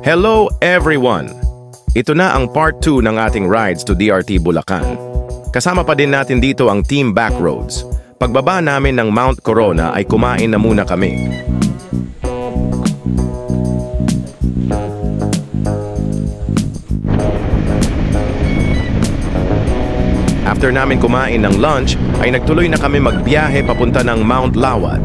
Hello everyone! Ito na ang part 2 ng ating rides to DRT Bulacan. Kasama pa din natin dito ang Team Backroads. Pagbaba namin ng Mount Corona ay kumain na muna kami. After namin kumain ng lunch, ay nagtuloy na kami magbiyahe papunta ng Mount Lawad.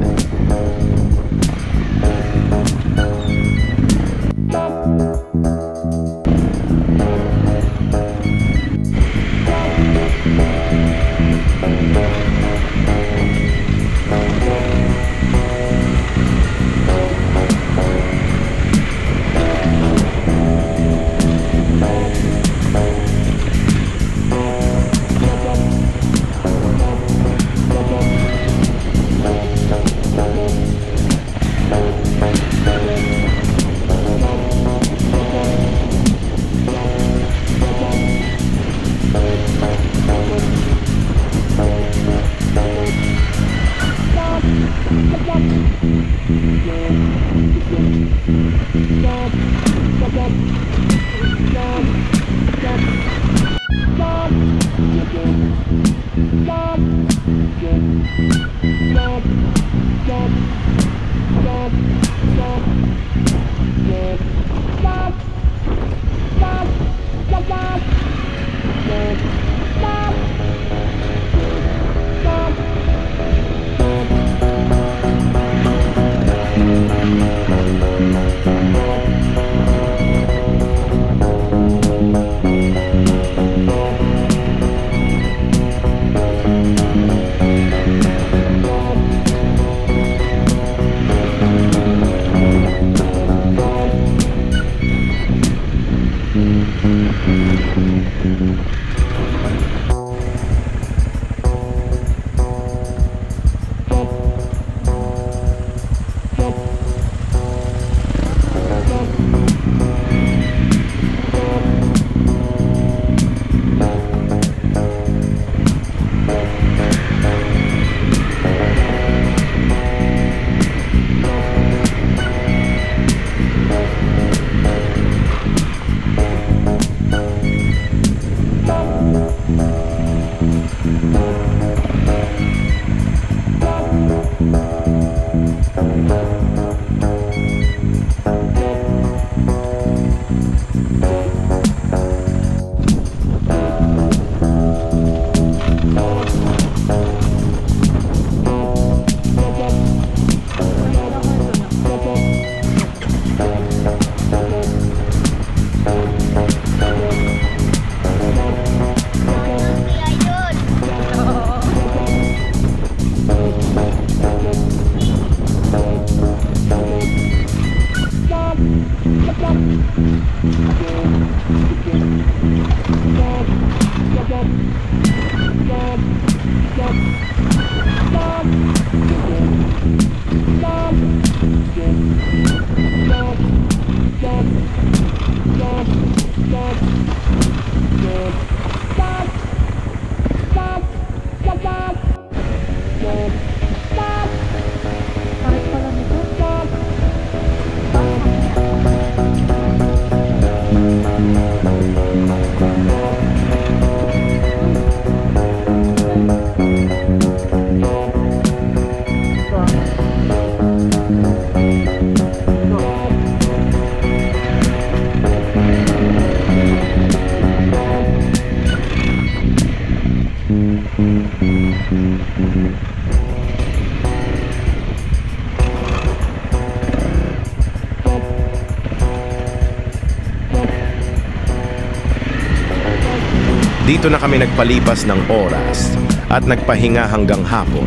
Dito na kami nagpalipas ng oras at nagpahinga hanggang hapon.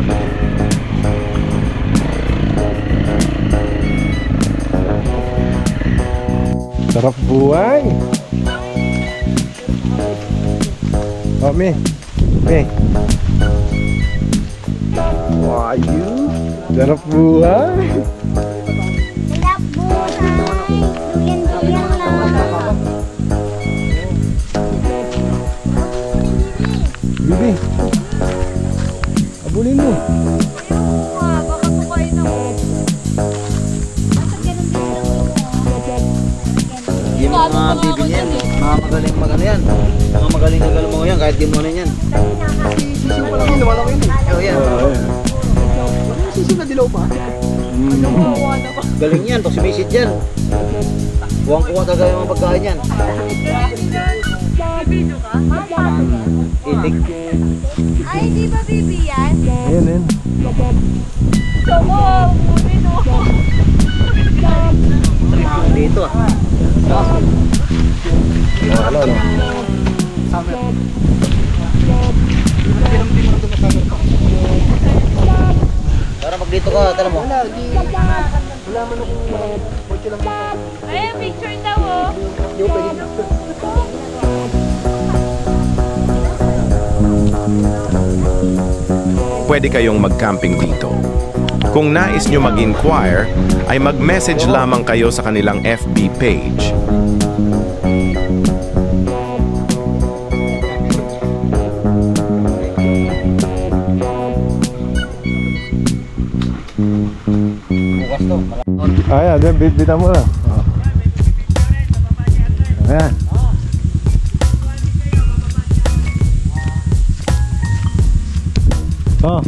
Sarap buhay! Oh, me. Wayu! Sarap buhay! Sarap buhay! Duyan-duyan lang! Bibi! Abulin mo! Baka kukain ako. Bakit ganun din lang mo? yung mga bibi niya yan. Mga magaling magano yan. Mga magaling na galmo yan kahit di mo na yan. Sisiw pa lang yun, malaki yun. Oh, yan. Sisiw na dilaw pa. Galing yan, pag sumisid yan. Kuwang-kuwa talaga yung mga pagkain yan. Itik. Ay, di ba bibi yan? Ayan, ayan. Dito ah. Wala, no? Tara mag dito ka, tara mo. Wala man akong kotse lang. Ay, picture daw oh. Hindi ko pwede. Pwede kayong mag-camping dito. Kung nais nyo mag-inquire, ay mag-message lamang kayo sa kanilang FB page. Bukas to. Ayan, dyan, bit-bitan mo na. Ayan. Oh.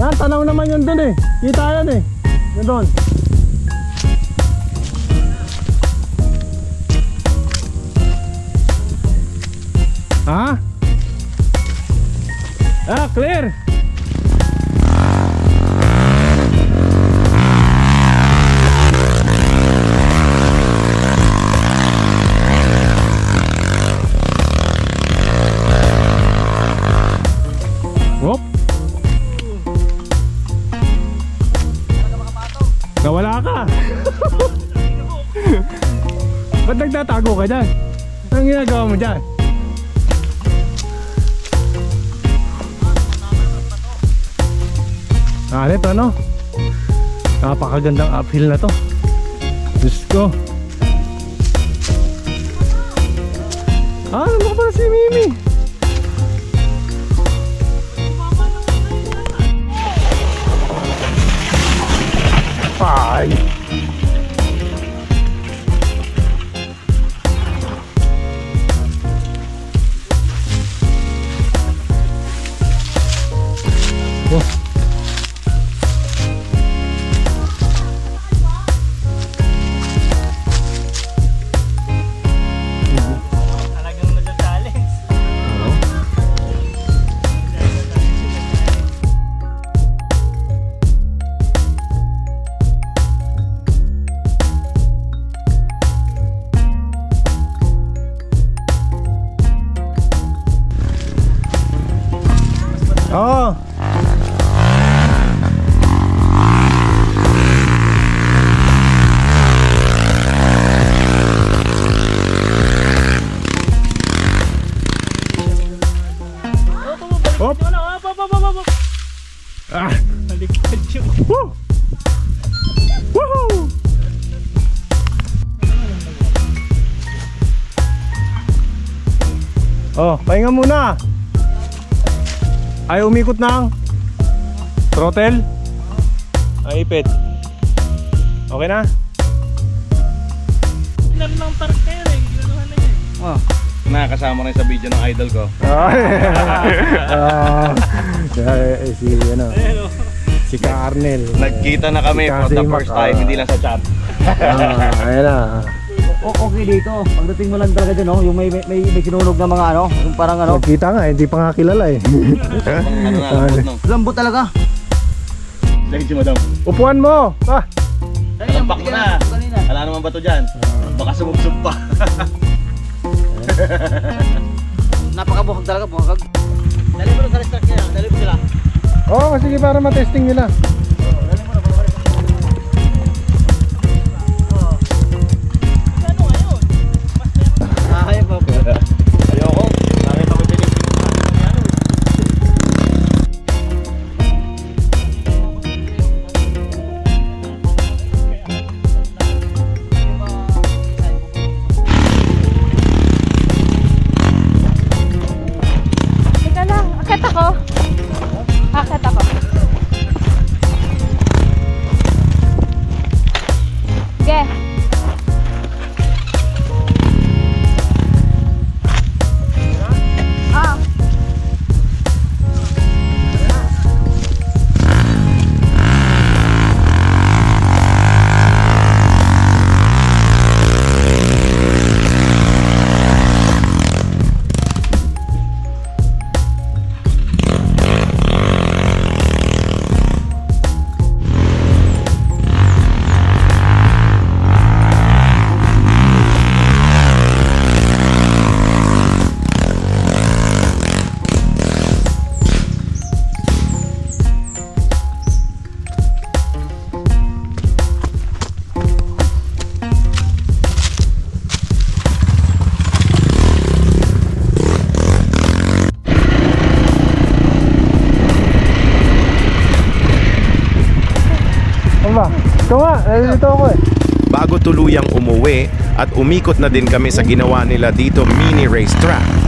Yan, tanaw naman yun dun eh. Kita yan eh. Yun dun. Ha? Ah, clear. Whoop. Nawala ka. Ba't nagtatago ka dyan? Anong ginagawa mo dyan? Nito ano? Napakagandang uphill na to. Diyos ko. Ano ba pala si Mimi? Ay! Oh. Oh. Hop. Ah, baliktad yun. Woo! Woohoo! Oh, pahinga muna. Ay umikot ng throttle. Ay ipit. Okay na? Ilan ng park kayo eh, ginunuhan na niya eh. Oh, nakakasama rin sa video ng idol ko. Si ano, si Ka Arnel. Nagkita na kami Si for the Kasi first time, hindi lang sa chat. Ayan na. Okay dito, pagdating mo lang talaga dyan, yung may sinunog na mga ano, yung parang ano. Nagkita nga, hindi pa nga kilala eh. Ano na, lambot no. Lambot talaga. Dahil si madam. Upuan mo! Ah! Talampak mo na. Wala naman bato dyan. Baka sumubsub pa. Napakabuhag talaga, buhag. Dali mo na sa restart niya, dali mo sila. Oo, sige para matesting nila. Ayun pa. Ayoko. Nakita ko din Nandito ako eh. Bago tuluyang umuwi at umikot na din kami sa ginawa nila dito mini racetrack.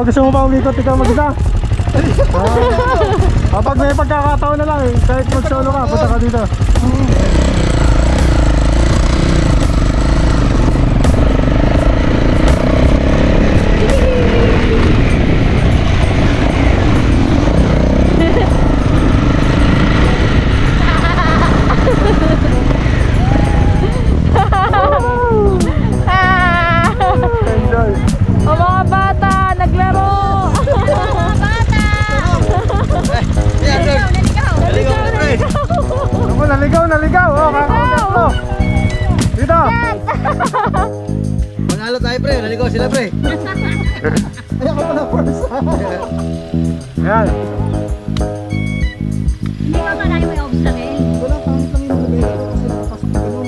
Gusto mo pa umikot ikaw mag-isa? Kapag may pagkakataon na lang eh, kahit mag-solo ka, punta ka dito. Naligaw! Oh, kakaunat mo! Dito! Manalo tayo pre, naligaw sila pre. Ayan ka pala first. Ayan. Hindi pa marami may obstacle. Wala pang tangin mo na kasi nakapasok ka nun.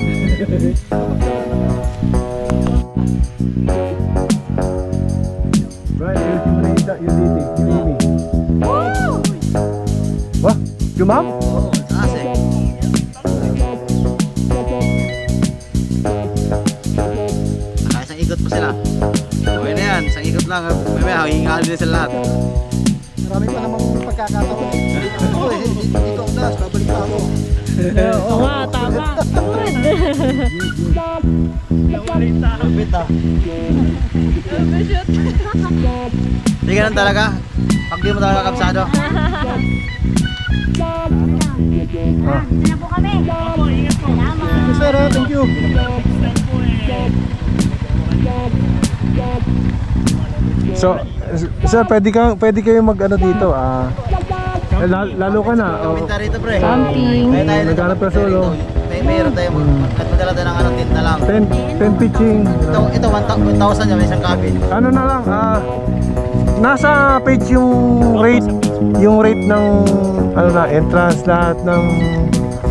Right, ayusin mo na yung dating. Woo! Wah, jumam? Oo, taas eh. Isang ikot pa sila. Okay na yan, isang ikot lang. May hingal din sila lahat. Marami pa namang pagkakataon. Oo, dito ang das, babalik pa ako. Oo nga, tama. Lupit ah. Hindi ganun talaga. Pag di mo talaga kapsado. Na po kami. Opo, ingat po. Salamat. Sir, thank you. So, sir, pwede kayo mag-ano dito, lalo ka na. Pumunta rito pre. Camping. Kaya tayo dito. Naghanap ka solo. Mayroon tayo. Magdala tayo ng ano, tinta lang. 10 pitching. Ito 1,000 yan, may isang cabin. Ano na lang, nasa page yung rate ng ano na, entrance lahat ng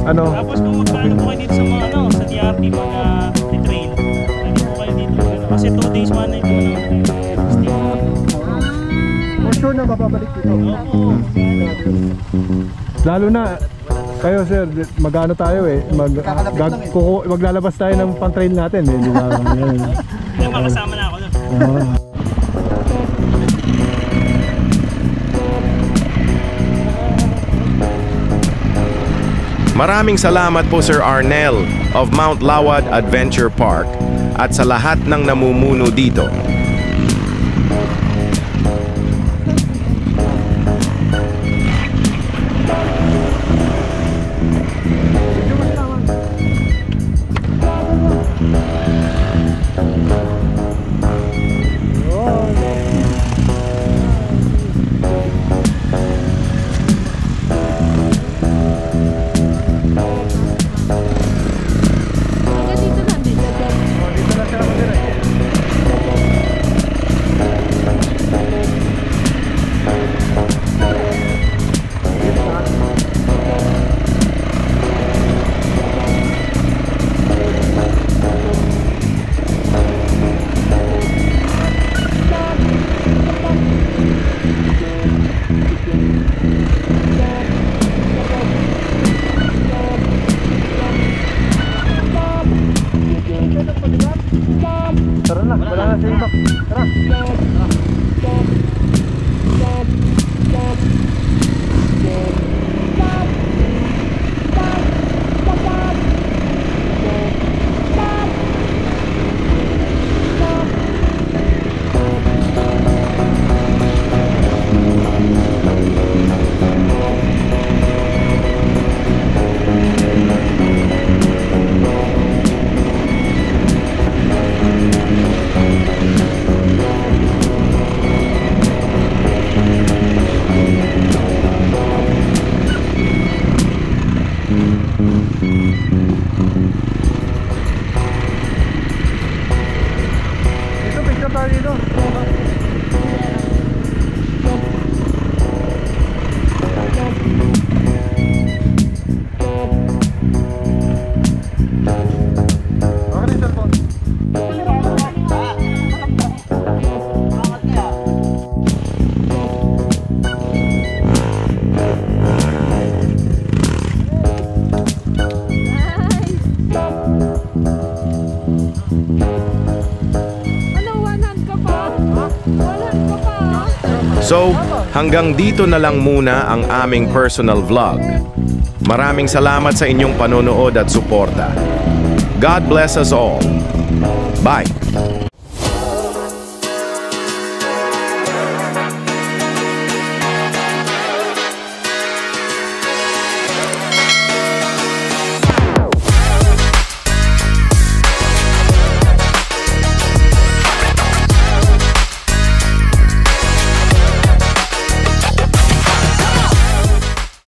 ano. Tapos kung magkano po kayo dito sa mga ano, sa DRT mga trail, pwede po kayo dito kasi 2 days 1 night po naman kayo. For sure na mababalik dito. Lalo na kayo sir, magano tayo eh, maglalabas tayo ng pang-trail natin eh, di ba? Yung makasama na ako doon. Maraming salamat po Sir Arnel of Mount Lawad Adventure Park at sa lahat ng namumuno dito. Tara na, wala na sa imbak. Tara. Dito, picture tayo dito. Okay na yung cellphone. Ano, 100 ka pa? 100 ka pa? So, hanggang dito na lang muna ang aming personal vlog. Maraming salamat sa inyong panonood at suporta. God bless us all. Bye!